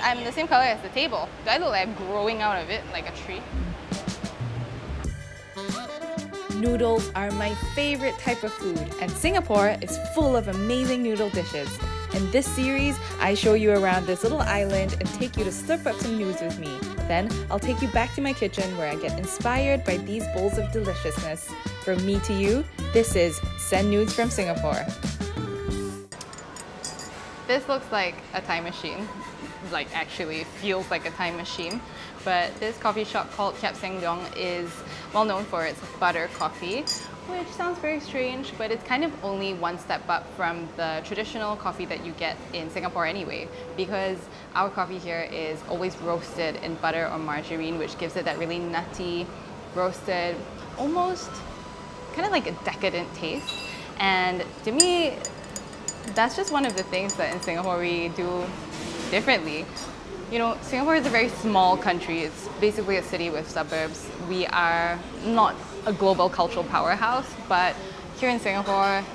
I'm the same color as the table. Do I look like I'm growing out of it like a tree? Noodles are my favorite type of food, and Singapore is full of amazing noodle dishes. In this series, I show you around this little island and take you to slurp up some Noodz with me. Then, I'll take you back to my kitchen where I get inspired by these bowls of deliciousness. From me to you, this is Send Noodz from Singapore. This looks like a time machine. Like, actually feels like a time machine. But this coffee shop called Kiap Seng Dong is well known for its butter coffee, which sounds very strange, but it's kind of only one step up from the traditional coffee that you get in Singapore anyway, because our coffee here is always roasted in butter or margarine, which gives it that really nutty, roasted, almost kind of like a decadent taste. And to me, that's just one of the things that in Singapore we do differently. You know, Singapore is a very small country. It's basically a city with suburbs. We are not a global cultural powerhouse, but here in Singapore,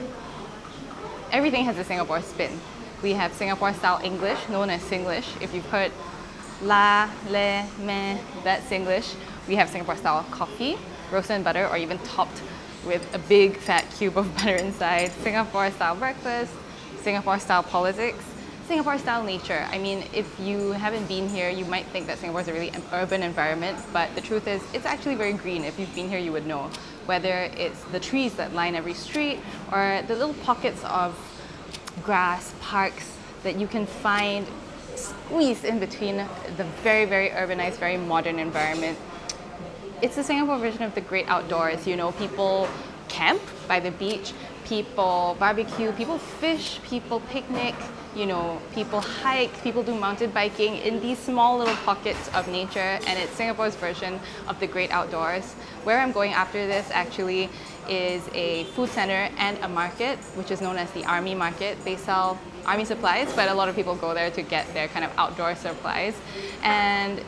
everything has a Singapore spin. We have Singapore-style English, known as Singlish. If you've heard la, le, me, that's Singlish. We have Singapore-style coffee, roasted in butter, or even topped with a big fat cube of butter inside. Singapore-style breakfast, Singapore-style politics, Singapore-style nature. I mean, if you haven't been here, you might think that Singapore is a really urban environment, but the truth is, it's actually very green. If you've been here, you would know. Whether it's the trees that line every street, or the little pockets of grass, parks that you can find squeezed in between the very, very urbanized, very modern environment. It's the Singapore version of the great outdoors. You know, people camp by the beach, people barbecue, people fish, people picnic, you know, people hike, people do mountain biking in these small little pockets of nature, and it's Singapore's version of the great outdoors. Where I'm going after this actually is a food center and a market, which is known as the Army Market. They sell army supplies, but a lot of people go there to get their kind of outdoor supplies. And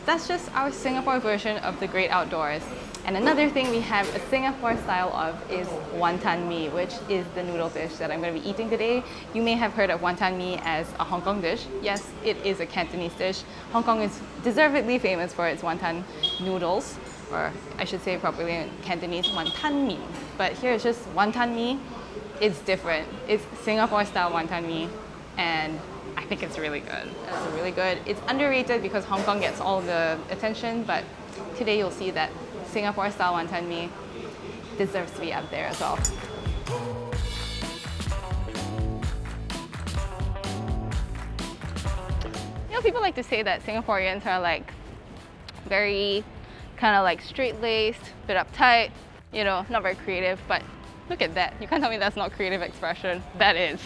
that's just our Singapore version of the great outdoors. And another thing we have a Singapore style of is Wanton Mee, which is the noodle dish that I'm going to be eating today. You may have heard of Wanton Mee as a Hong Kong dish. Yes, it is a Cantonese dish. Hong Kong is deservedly famous for its Wanton Noodles, or I should say properly in Cantonese, Wanton Mee. But here it's just Wanton Mee. It's different. It's Singapore style Wanton Mee, and I think it's really good. It's really good. It's underrated because Hong Kong gets all the attention, but today you'll see that Singapore style Wanton Mee deserves to be up there as well. You know, people like to say that Singaporeans are like very kind of like straight-laced, bit uptight, you know, not very creative, but look at that. You can't tell me that's not creative expression. That is.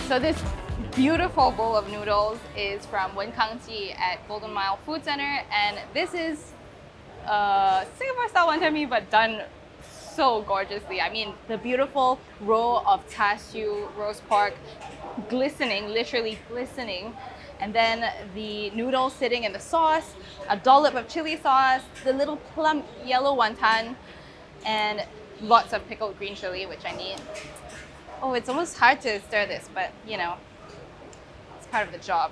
So this beautiful bowl of noodles is from Wen Kang Ji at Golden Mile Food Center, and this is Singapore style wanton mee, but done so gorgeously. I mean, the beautiful row of char siu roast pork, glistening, literally glistening, and then the noodles sitting in the sauce, a dollop of chili sauce, the little plump yellow wonton, and lots of pickled green chili, which I need. Oh, it's almost hard to stir this, but you know, it's part of the job.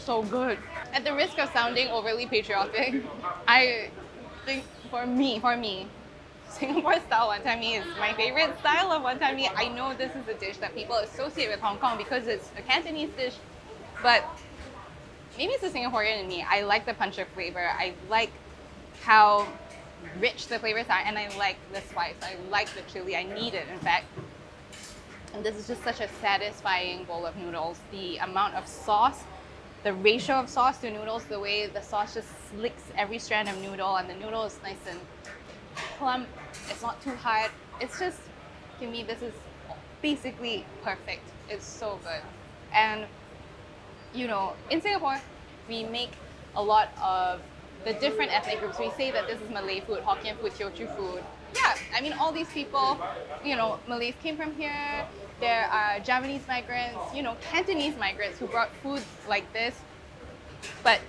So good. At the risk of sounding overly patriotic, I think for me, Singapore style wanton mee is my favorite style of wanton mee. I know this is a dish that people associate with Hong Kong because it's a Cantonese dish, but maybe it's the Singaporean in me. I like the punch of flavor. I like how rich the flavors are, and I like the spice. I like the chili. I need it, in fact. And this is just such a satisfying bowl of noodles. The amount of sauce, the ratio of sauce to noodles, the way the sauce just slicks every strand of noodle, and the noodle is nice and plump. It's not too hard. It's just, to me, this is basically perfect. It's so good. And you know, in Singapore, we make a lot of the different ethnic groups. We say that this is Malay food, Hokkien food, Teochew food, yeah, I mean, all these people, Malays came from here. There are Japanese migrants, Cantonese migrants who brought food like this. But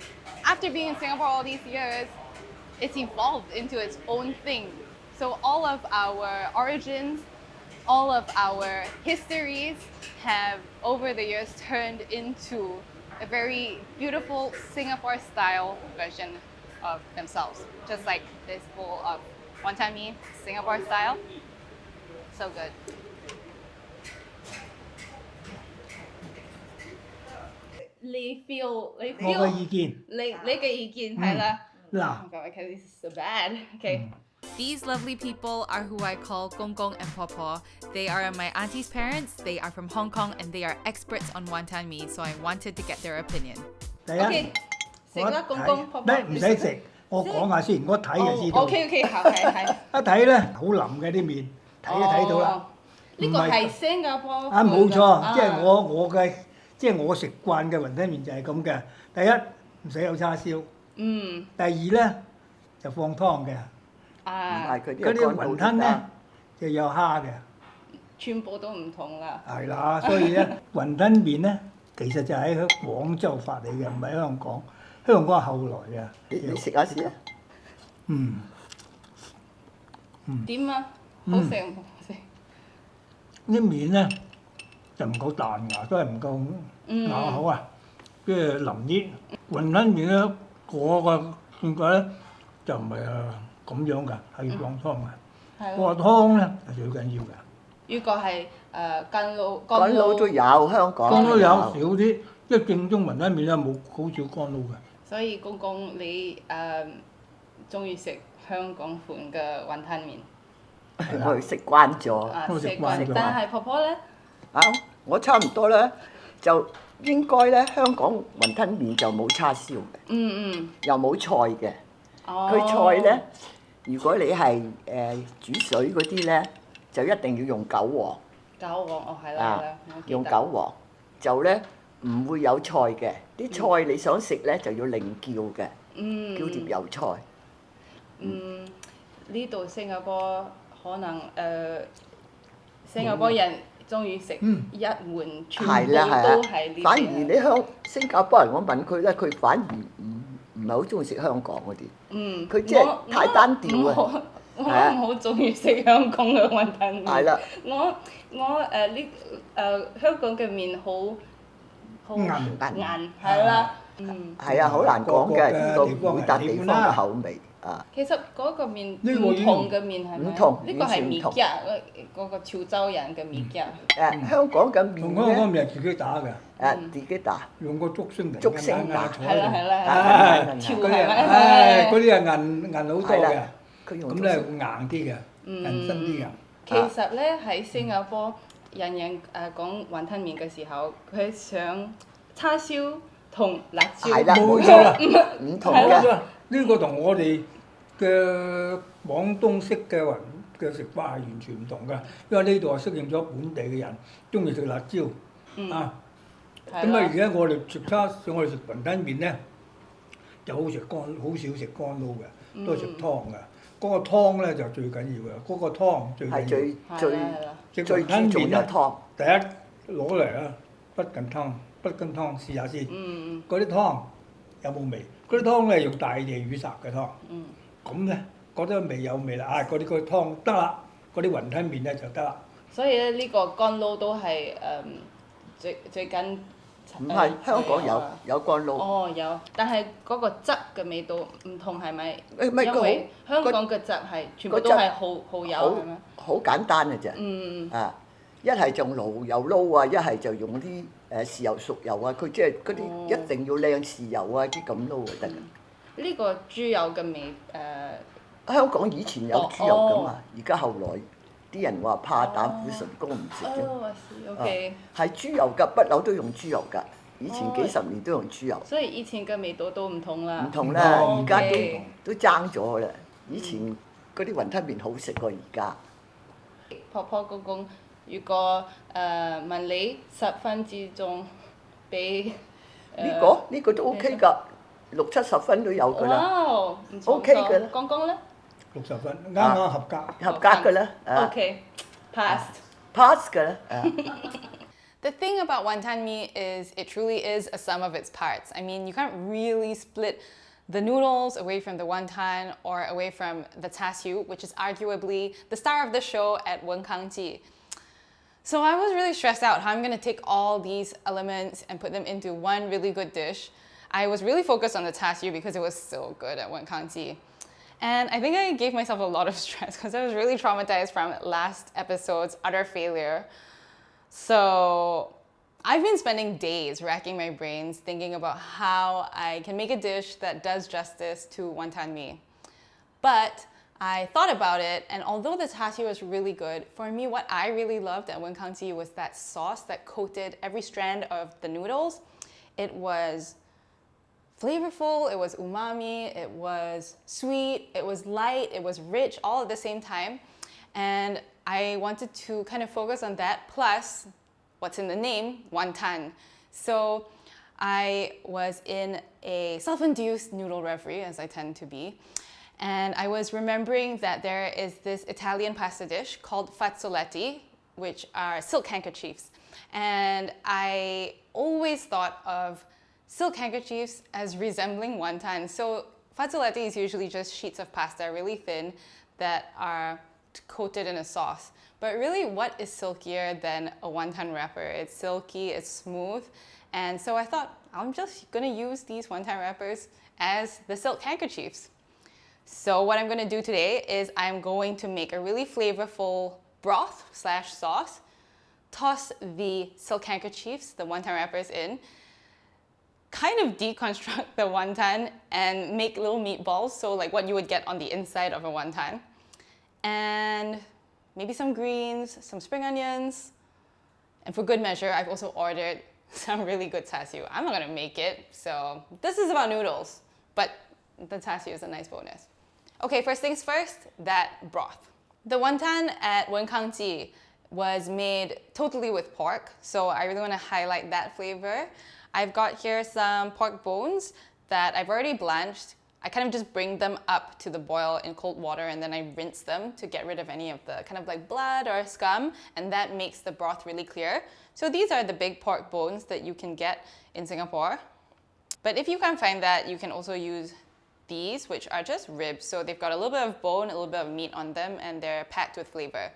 after being in Singapore all these years, it's evolved into its own thing. So all of our origins, all of our histories have over the years turned into a very beautiful Singapore-style version of themselves. Just like this bowl of Wanton Mee, Singapore style. So good. You feel 我嘅意見你嘅意見係啦。嗱 Oh god, okay, this is so bad. Okay. These lovely people are who I call Gong Gong and Po Po. They are my auntie's parents. They are from Hong Kong and they are experts on Wanton Mee, so I wanted to get their opinion. 第一 Okay. 食啦，公公婆婆。咩唔使食，我講下先，我睇就知道。OK，好，係。一睇咧好腍嘅啲面，睇都睇到啦。呢個係新加坡。啊，冇錯，即係我食慣嘅雲吞麵就係咁嘅。第一唔使有叉燒，第二咧就放湯嘅，嗰啲雲吞咧就有蝦嘅。全部都唔同啦。係啦，所以咧雲吞麵咧其實就喺廣州發嚟嘅，唔係香港。香港係後來嘅。你食下先啊！點啊？好食唔好食？啲麵咧就唔夠彈牙，都係唔夠咬口啊，跟住腍啲。雲吞麵咧，我個見過咧就唔係咁樣㗎，係要放湯嘅。個湯咧係最緊要嘅。呢個係乾撈，乾撈都有香港。乾撈有少啲，因為正宗雲吞麵咧冇好少乾撈嘅。所以公公你中意食香港款嘅雲吞麵？我食慣咗。食慣咗。但係婆婆咧？我差唔多啦，就應該咧香港雲吞麵就冇叉燒嘅，又冇菜嘅。佢菜咧，如果你係煮水嗰啲咧，就一定要用韭黃。韭黃係啦，用韭黃就咧唔會有菜嘅，啲菜你想食咧就要另叫嘅，叫碟油菜。呢度新加坡可能新加坡人中意食一碗全部都係呢啲。反而你新加坡人，我問佢咧，佢反而唔係好中意食香港嗰啲。佢即係太單調啊！我唔好中意食香港嘅雲吞麵。係啦。香港嘅麵好硬係啦。係啊，好難講嘅，呢個每笪地方嘅口味啊。其實嗰個麵唔同嘅麵係咪？唔同，呢個係麵夾，嗰個潮州人嘅麵夾。香港嘅麵同香港麵係自己打嘅。自己打。用個竹升嚟。竹升打。係啦。潮係咪？嗰啲係硬好多嘅。咁咧會硬啲嘅，硬身啲嘅。其實咧喺新加坡，人講雲吞麵嘅時候，佢想叉燒同辣椒。係啦，冇錯啦，唔同嘅。呢個同我哋嘅廣東式嘅食法係完全唔同㗎，因為呢度係適應咗本地嘅人中意食辣椒啊。咁而家我哋食雲吞麵咧，就好少食乾撈嘅，都係食湯嘅。嗰個湯咧就最緊要嘅，嗰個湯最緊要。最注重嘅湯。第一攞嚟啊，不緊湯試下先。嗰啲湯有冇味？嗰啲湯咧用大地魚雜嘅湯。咁咧覺得味有味啦，嗰啲個湯得啦，嗰啲雲吞麵咧就得啦。所以咧呢個乾撈都係最緊。唔係香港有乾撈。哦，有，但係嗰個汁嘅味道唔同係咪？因為香港嘅汁係全部都係蠔油係咪？好簡單嘅啫。一係就蠔油撈啊，一係就用啲豉油熟油啊，佢即係嗰啲一定要靚豉油啊啲咁撈就得㗎。呢個豬油嘅味香港以前有豬油㗎嘛，而家後來。啲人話怕膽固醇高唔食啫。係豬油㗎，不嬲都用豬油㗎。以前幾十年都用豬油。所以以前嘅味道都唔同啦。唔同啦，而家都爭咗啦。以前嗰啲雲吞麵好食過而家。婆婆公公，如果問你10分之中俾呢個都 OK 㗎，60-70分都有㗎啦。哇，唔錯。OK 㗎啦。公公咧？ 60分，啱啱合格。合格㗎啦， Okay, passed. pass 㗎啦， The thing about Wanton Mee is it truly is a sum of its parts. I mean, you can't really split the noodles away from the wonton or away from the char siu, which is arguably the star of the show at Wen Kang Ji. So I was really stressed out how I'm gonna take all these elements and put them into one really good dish. I was really focused on the char siu because it was so good at Wen Kang Ji. And I think I gave myself a lot of stress because I was really traumatized from last episode's utter failure. So I've been spending days racking my brains thinking about how I can make a dish that does justice to Wanton Mee. But I thought about it, and although the char siu was really good, for me what I really loved at Wen Kang Ji was that sauce that coated every strand of the noodles. It was flavorful, it was umami, it was sweet, it was light, it was rich, all at the same time. And I wanted to kind of focus on that, plus what's in the name, wonton. So I was in a self-induced noodle reverie, as I tend to be, and I was remembering that there is this Italian pasta dish called fazzoletti, which are silk handkerchiefs. And I always thought of silk handkerchiefs as resembling wonton. So fazzoletti is usually just sheets of pasta, really thin, that are coated in a sauce. But really, what is silkier than a wonton wrapper? It's silky, it's smooth. And so I thought, I'm just gonna use these wonton wrappers as the silk handkerchiefs. So what I'm gonna do today is I'm going to make a really flavorful broth slash sauce, toss the silk handkerchiefs, the wonton wrappers in, kind of deconstruct the wonton and make little meatballs, so like what you would get on the inside of a wonton. And maybe some greens, some spring onions. And for good measure, I've also ordered some really good char siu. I'm not gonna make it, so this is about noodles, but the char siu is a nice bonus. Okay, first things first, that broth. The wonton at Wen Kang Ji was made totally with pork, so I really wanna highlight that flavor. I've got here some pork bones that I've already blanched. I kind of just bring them up to the boil in cold water and then I rinse them to get rid of any of the kind of like blood or scum, and that makes the broth really clear. So these are the big pork bones that you can get in Singapore. But if you can't find that, you can also use these, which are just ribs. So they've got a little bit of bone, a little bit of meat on them, and they're packed with flavor.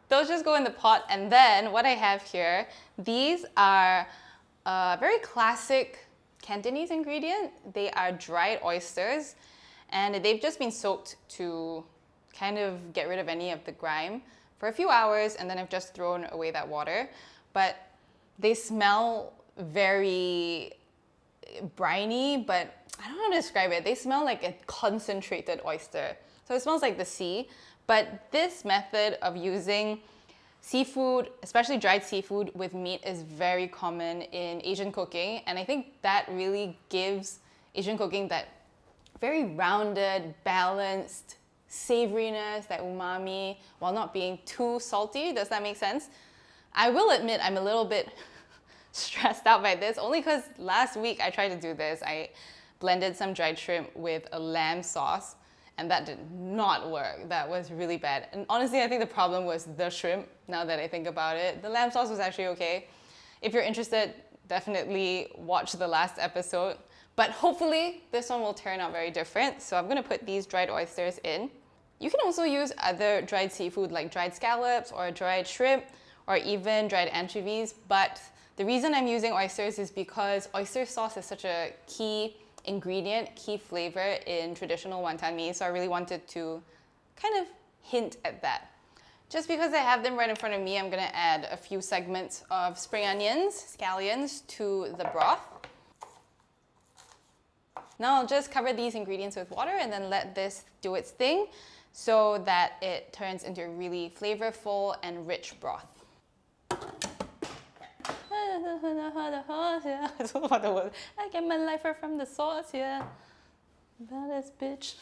Those just go in the pot, and then what I have here, these are a very classic Cantonese ingredient. They are dried oysters, and they've just been soaked to kind of get rid of any of the grime for a few hours, and then I've just thrown away that water. But they smell very briny, but I don't know how to describe it. They smell like a concentrated oyster. So it smells like the sea. But this method of using seafood, especially dried seafood with meat, is very common in Asian cooking. And I think that really gives Asian cooking that very rounded, balanced savoriness, that umami, while not being too salty. Does that make sense? I will admit I'm a little bit stressed out by this, only because last week I tried to do this. I blended some dried shrimp with a lamb sauce, and that did not work. That was really bad. And honestly, I think the problem was the shrimp, now that I think about it. The lamb sauce was actually okay. If you're interested, definitely watch the last episode. But hopefully, this one will turn out very different. So I'm gonna put these dried oysters in. You can also use other dried seafood like dried scallops or dried shrimp or even dried anchovies. But the reason I'm using oysters is because oyster sauce is such a key ingredient, key flavor in traditional Wanton Mee, so I really wanted to kind of hint at that. Just because I have them right in front of me, I'm gonna add a few segments of spring onions, scallions, to the broth. Now I'll just cover these ingredients with water and then let this do its thing so that it turns into a really flavorful and rich broth. I don't know what the word. I get my life from the sauce, yeah. Badass bitch.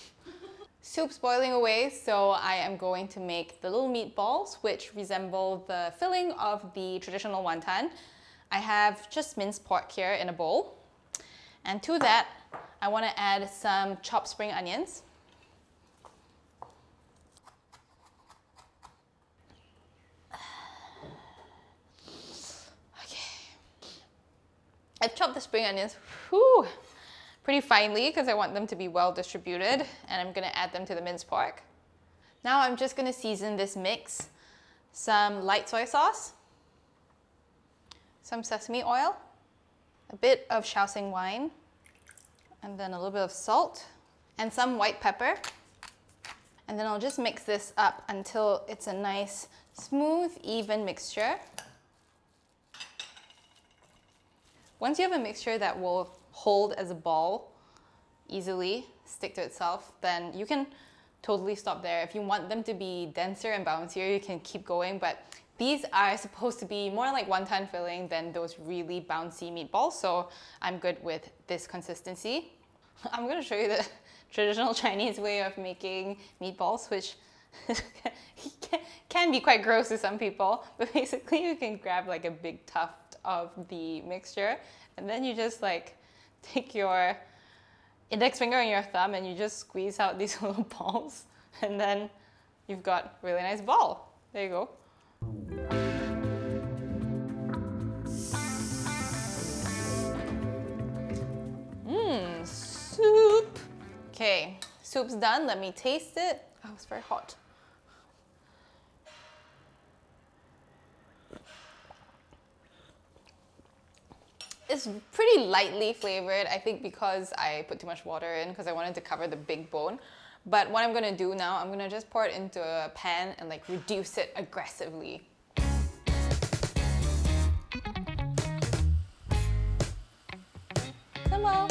Soup's boiling away, so I am going to make the little meatballs, which resemble the filling of the traditional wonton. I have just minced pork here in a bowl. And to that, I want to add some chopped spring onions. I've chopped the spring onions pretty finely because I want them to be well distributed, and I'm going to add them to the minced pork. Now I'm just going to season this mix. Some light soy sauce, some sesame oil, a bit of shaoxing wine, and then a little bit of salt, and some white pepper. And then I'll just mix this up until it's a nice, smooth, even mixture. Once you have a mixture that will hold as a ball, easily stick to itself, then you can totally stop there. If you want them to be denser and bouncier, you can keep going, but these are supposed to be more like wonton filling than those really bouncy meatballs, so I'm good with this consistency. I'm going to show you the traditional Chinese way of making meatballs, which can be quite gross to some people, but basically you can grab like a big tuft of the mixture, and then you just like take your index finger and your thumb and you just squeeze out these little balls, and then you've got a really nice ball. There you go. Soup. Okay, soup's done. Let me taste it. Oh, it's very hot. It's pretty lightly flavored, I think because I put too much water in because I wanted to cover the big bone. But what I'm going to do now, I'm going to just pour it into a pan and like reduce it aggressively. Come.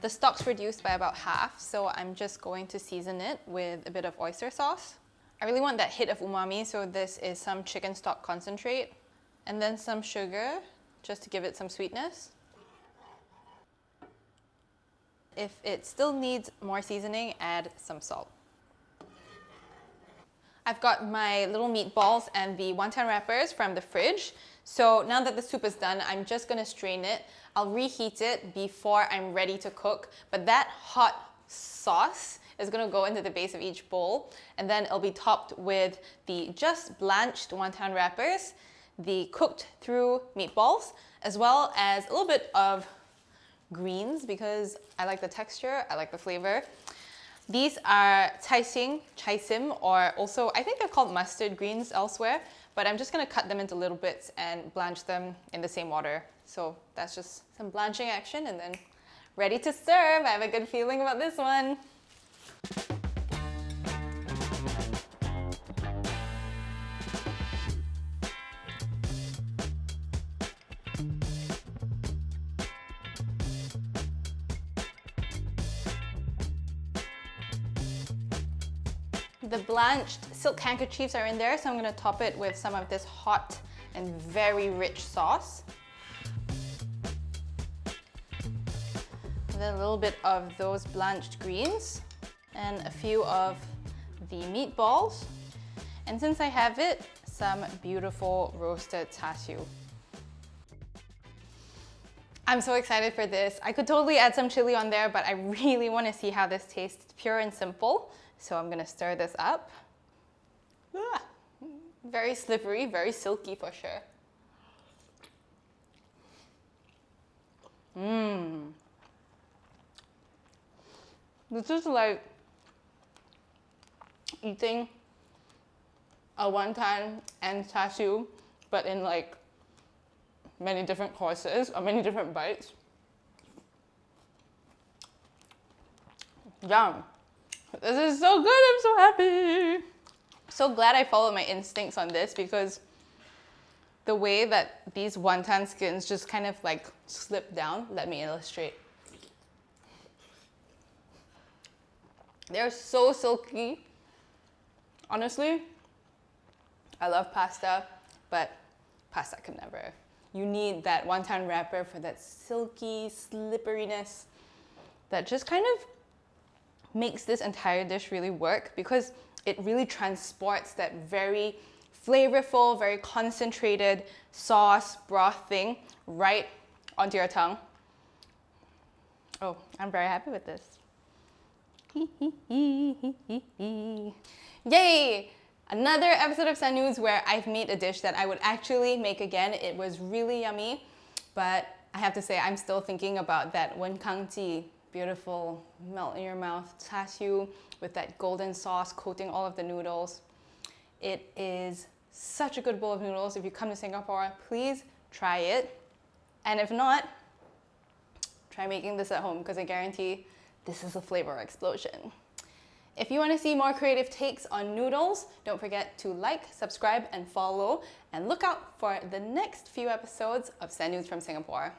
The stock's reduced by about half, so I'm just going to season it with a bit of oyster sauce. I really want that hit of umami, so this is some chicken stock concentrate. And then some sugar, just to give it some sweetness. If it still needs more seasoning, add some salt. I've got my little meatballs and the wonton wrappers from the fridge. So now that the soup is done, I'm just gonna strain it. I'll reheat it before I'm ready to cook, but that hot sauce is gonna go into the base of each bowl, and then it'll be topped with the just blanched wonton wrappers, the cooked through meatballs, as well as a little bit of greens because I like the texture, I like the flavor. These are chai sim, or also I think they're called mustard greens elsewhere, but I'm just gonna cut them into little bits and blanch them in the same water. So that's just some blanching action, and then ready to serve. I have a good feeling about this one. The blanched silk handkerchiefs are in there, so I'm going to top it with some of this hot and very rich sauce. And then a little bit of those blanched greens and a few of the meatballs. And since I have it, some beautiful roasted char siu. I'm so excited for this. I could totally add some chili on there, but I really want to see how this tastes pure and simple. So I'm gonna stir this up. Ah, very slippery, very silky for sure. This is like eating a wonton and char siu, but in like many different courses or many different bites. Yum. This is so good, I'm so happy. So glad I followed my instincts on this, because the way that these wonton skins just kind of like slip down, let me illustrate. They're so silky. Honestly, I love pasta, but pasta can never. You need that wonton wrapper for that silky slipperiness that just kind of makes this entire dish really work, because it really transports that very flavorful, very concentrated sauce, broth thing right onto your tongue. Oh, I'm very happy with this. Yay! Another episode of Noodz where I've made a dish that I would actually make again. It was really yummy, but I have to say I'm still thinking about that Wen Kang Ji, beautiful, melt in your mouth char siu with that golden sauce coating all of the noodles. It is such a good bowl of noodles. If you come to Singapore, please try it. And if not, try making this at home because I guarantee this is a flavor explosion. If you want to see more creative takes on noodles, don't forget to like, subscribe, and follow. And look out for the next few episodes of Noodz from Singapore.